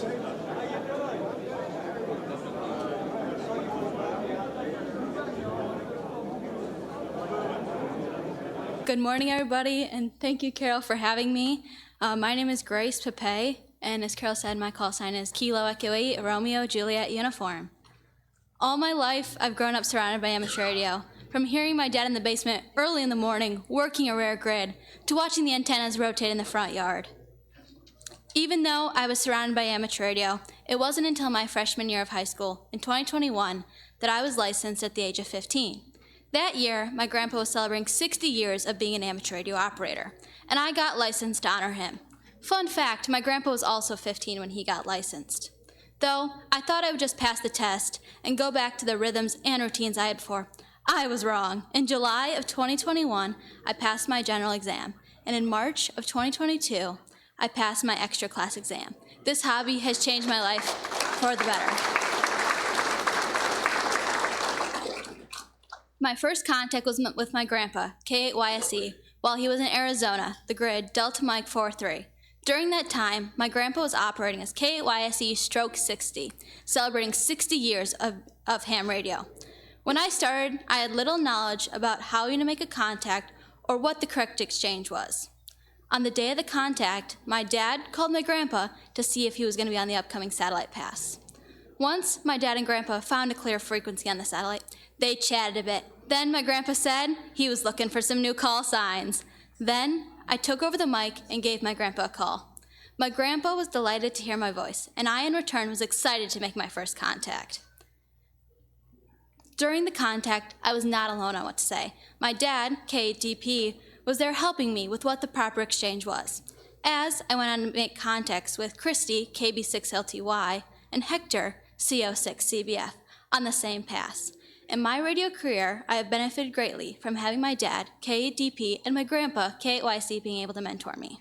Good morning, everybody, and thank you, Carol, for having me. My name is Grace Papay, and as Carol said, my call sign is Kilo Echo 8 Romeo Juliet Uniform. All my life, I've grown up surrounded by amateur radio. From hearing my dad in the basement early in the morning, working a rare grid, to watching the antennas rotate in the front yard. Even though I was surrounded by amateur radio, it wasn't until my freshman year of high school, in 2021, that I was licensed at the age of 15. That year, my grandpa was celebrating 60 years of being an amateur radio operator, and I got licensed to honor him. Fun fact, my grandpa was also 15 when he got licensed. Though I thought I would just pass the test and go back to the rhythms and routines I had before, I was wrong. In July of 2021, I passed my general exam, and in March of 2022, I passed my extra class exam. This hobby has changed my life for the better. My first contact was with my grandpa, K8YSE, while he was in Arizona, the grid Delta Mike 43. During that time, my grandpa was operating as K8YSE Stroke 60, celebrating 60 years of ham radio. When I started, I had little knowledge about how to make a contact or what the correct exchange was. On the day of the contact, my dad called my grandpa to see if he was going to be on the upcoming satellite pass. Once my dad and grandpa found a clear frequency on the satellite, they chatted a bit. Then my grandpa said he was looking for some new call signs. Then I took over the mic and gave my grandpa a call. My grandpa was delighted to hear my voice, and I in return was excited to make my first contact. During the contact, I was not alone on what to say. My dad, KDP, was there helping me with what the proper exchange was. As I went on to make contacts with Christy, KB6LTY, and Hector, CO6CBF, on the same pass. In my radio career, I have benefited greatly from having my dad, KDP, and my grandpa, K8YC, being able to mentor me.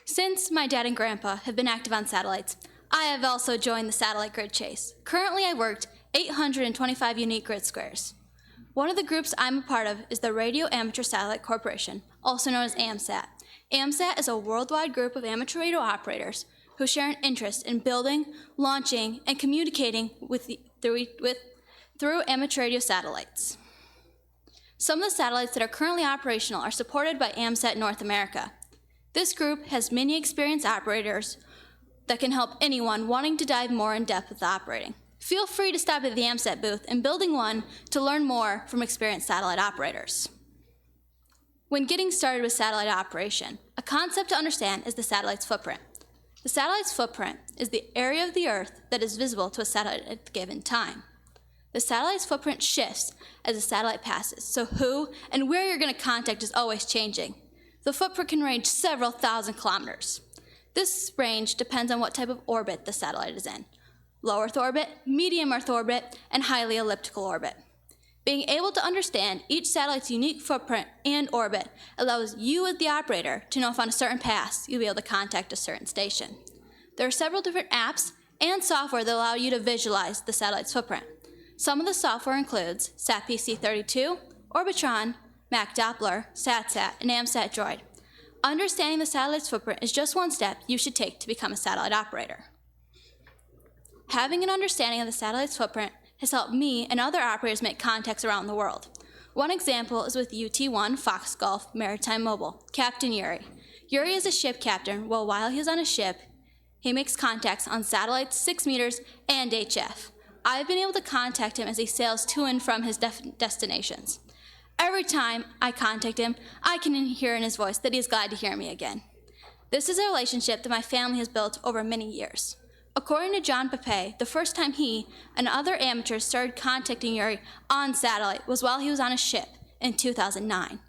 Since my dad and grandpa have been active on satellites, I have also joined the satellite grid chase. Currently, I worked 825 unique grid squares. One of the groups I'm a part of is the Radio Amateur Satellite Corporation, also known as AMSAT. AMSAT is a worldwide group of amateur radio operators who share an interest in building, launching, and communicating through amateur radio satellites. Some of the satellites that are currently operational are supported by AMSAT North America. This group has many experienced operators that can help anyone wanting to dive more in depth with operating. Feel free to stop at the AMSAT booth in Building 1 to learn more from experienced satellite operators. When getting started with satellite operation, a concept to understand is the satellite's footprint. The satellite's footprint is the area of the Earth that is visible to a satellite at a given time. The satellite's footprint shifts as the satellite passes, so who and where you're going to contact is always changing. The footprint can range several thousand kilometers. This range depends on what type of orbit the satellite is in: low Earth orbit, medium Earth orbit, and highly elliptical orbit. Being able to understand each satellite's unique footprint and orbit allows you as the operator to know if on a certain pass you'll be able to contact a certain station. There are several different apps and software that allow you to visualize the satellite's footprint. Some of the software includes SatPC32, Orbitron, Mac Doppler, SatSat, and AMSat Droid. Understanding the satellite's footprint is just one step you should take to become a satellite operator. Having an understanding of the satellite's footprint has helped me and other operators make contacts around the world. One example is with UT1 Fox Golf Maritime Mobile, Captain Yuri. Yuri is a ship captain, while he is on a ship, he makes contacts on satellites 6 meters and HF. I've been able to contact him as he sails to and from his destinations. Every time I contact him, I can hear in his voice that he is glad to hear me again. This is a relationship that my family has built over many years. According to John Papay, the first time he and other amateurs started contacting Yuri on satellite was while he was on a ship in 2009.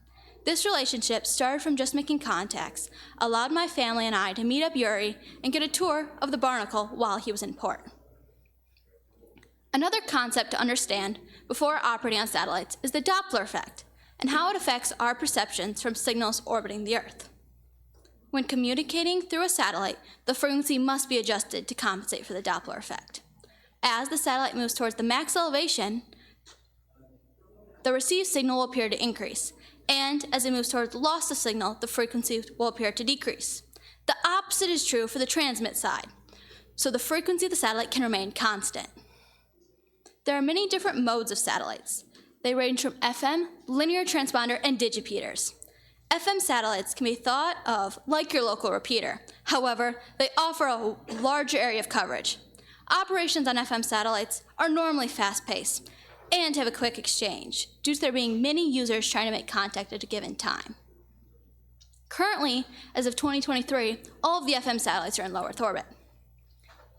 This relationship started from just making contacts, allowed my family and I to meet up Yuri and get a tour of the Barnacle while he was in port. Another concept to understand before operating on satellites is the Doppler Effect and how it affects our perceptions from signals orbiting the Earth. When communicating through a satellite, the frequency must be adjusted to compensate for the Doppler Effect. As the satellite moves towards the max elevation, the received signal will appear to increase, and as it moves towards loss of signal, the frequency will appear to decrease. The opposite is true for the transmit side. so the frequency of the satellite can remain constant. There are many different modes of satellites. They range from FM, linear transponder, and digipeaters. FM satellites can be thought of like your local repeater. However, they offer a larger area of coverage. Operations on FM satellites are normally fast-paced and have a quick exchange, due to there being many users trying to make contact at a given time. Currently, as of 2023, all of the FM satellites are in low Earth orbit.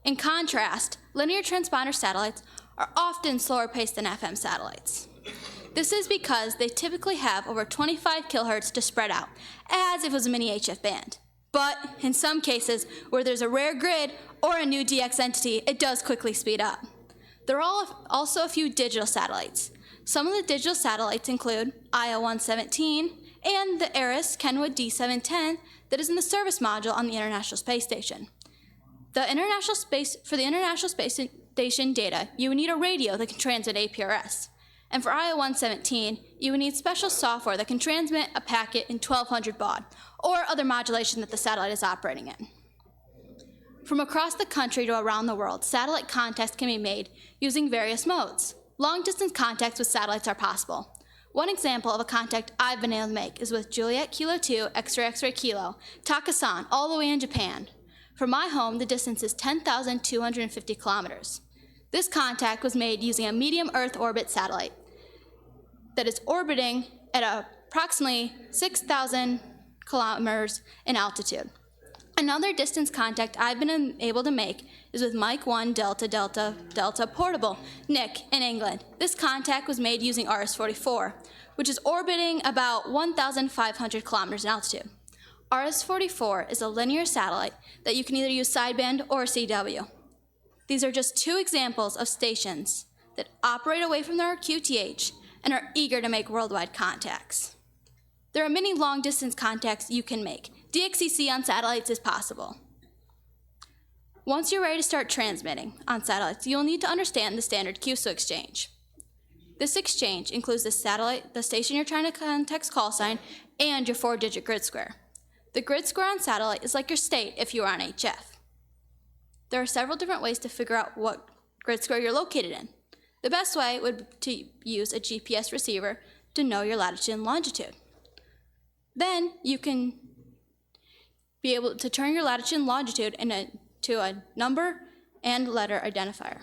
In contrast, linear transponder satellites are often slower paced than FM satellites. This is because they typically have over 25 kilohertz to spread out, as if it was a mini HF band. But in some cases, where there's a rare grid or a new DX entity, it does quickly speed up. There are also a few digital satellites. Some of the digital satellites include IO-117 and the ARIS Kenwood D710 that is in the service module on the International Space Station. For the International Space Station data, you would need a radio that can transmit APRS. And for IO-117, you would need special software that can transmit a packet in 1200 baud, or other modulation that the satellite is operating in. From across the country to around the world, satellite contacts can be made using various modes. Long-distance contacts with satellites are possible. One example of a contact I've been able to make is with Juliet Kilo 2, X-ray X-ray Kilo, Takasan, all the way in Japan. From my home, the distance is 10,250 kilometers. This contact was made using a medium Earth orbit satellite that is orbiting at approximately 6,000 kilometers in altitude. Another distance contact I've been able to make is with Mike 1 Delta Delta Delta Portable, Nick, in England. This contact was made using RS-44, which is orbiting about 1,500 kilometers in altitude. RS-44 is a linear satellite that you can either use sideband or CW. These are just two examples of stations that operate away from their QTH and are eager to make worldwide contacts. There are many long-distance contacts you can make. DXCC on satellites is possible. Once you're ready to start transmitting on satellites, you'll need to understand the standard QSO Exchange. This exchange includes the satellite, the station you're trying to contact's call sign, and your 4-digit grid square. The grid square on satellite is like your state if you were on HF. There are several different ways to figure out what grid square you're located in. The best way would be to use a GPS receiver to know your latitude and longitude. Then you can be able to turn your latitude and longitude into a number and letter identifier.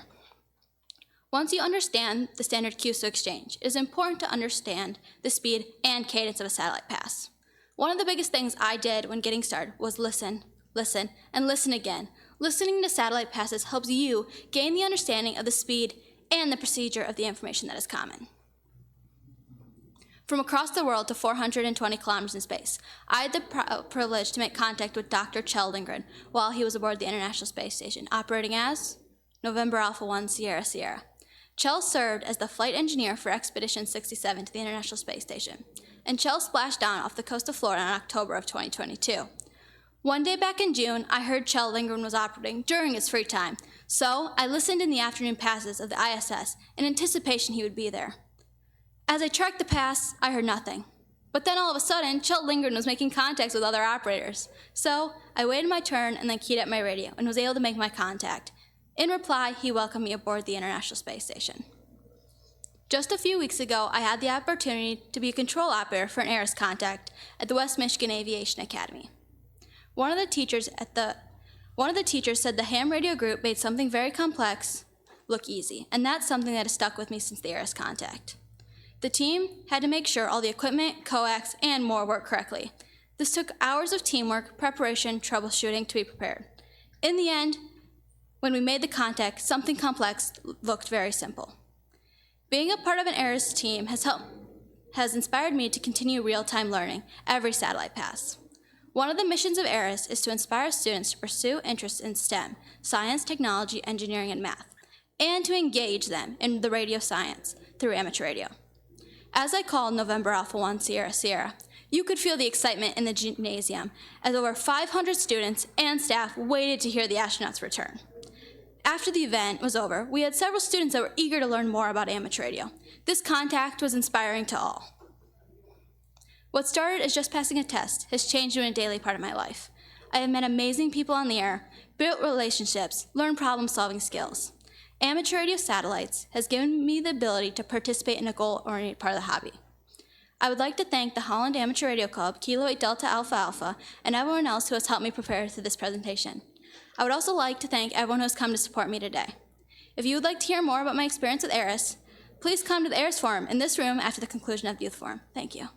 Once you understand the standard QSO Exchange, it is important to understand the speed and cadence of a satellite pass. One of the biggest things I did when getting started was listen, listen, and listen again. Listening to satellite passes helps you gain the understanding of the speed and the procedure of the information that is common. From across the world to 420 kilometers in space, I had the privilege to make contact with Dr. Kjell Lindgren while he was aboard the International Space Station, operating as November Alpha 1 Sierra Sierra. Kjell served as the flight engineer for Expedition 67 to the International Space Station, and Kjell splashed down off the coast of Florida in October of 2022. One day back in June, I heard Kjell Lindgren was operating during his free time, so I listened in the afternoon passes of the ISS in anticipation he would be there. As I tracked the pass, I heard nothing. But then all of a sudden, Kjell Lindgren was making contacts with other operators. So I waited my turn and then keyed up my radio and was able to make my contact. In reply, he welcomed me aboard the International Space Station. Just a few weeks ago, I had the opportunity to be a control operator for an ARIS contact at the West Michigan Aviation Academy. One of the teachers said the ham radio group made something very complex look easy, and that's something that has stuck with me since the ARIS contact. The team had to make sure all the equipment, coax, and more worked correctly. This took hours of teamwork, preparation, troubleshooting to be prepared. In the end, when we made the contact, something complex looked very simple. Being a part of an ARIS team has inspired me to continue real-time learning every satellite pass. One of the missions of ARIS is to inspire students to pursue interests in STEM, science, technology, engineering, and math, and to engage them in the radio science through amateur radio. As I called November Alpha 1 Sierra Sierra, you could feel the excitement in the gymnasium as over 500 students and staff waited to hear the astronauts return. After the event was over, we had several students that were eager to learn more about amateur radio. This contact was inspiring to all. What started as just passing a test has changed into a daily part of my life. I have met amazing people on the air, built relationships, learned problem-solving skills. Amateur radio satellites has given me the ability to participate in a goal-oriented part of the hobby. I would like to thank the Holland Amateur Radio Club, Kilo 8 Delta Alpha Alpha, and everyone else who has helped me prepare for this presentation. I would also like to thank everyone who has come to support me today. If you would like to hear more about my experience with ARIS, please come to the ARIS Forum in this room after the conclusion of the Youth Forum. Thank you.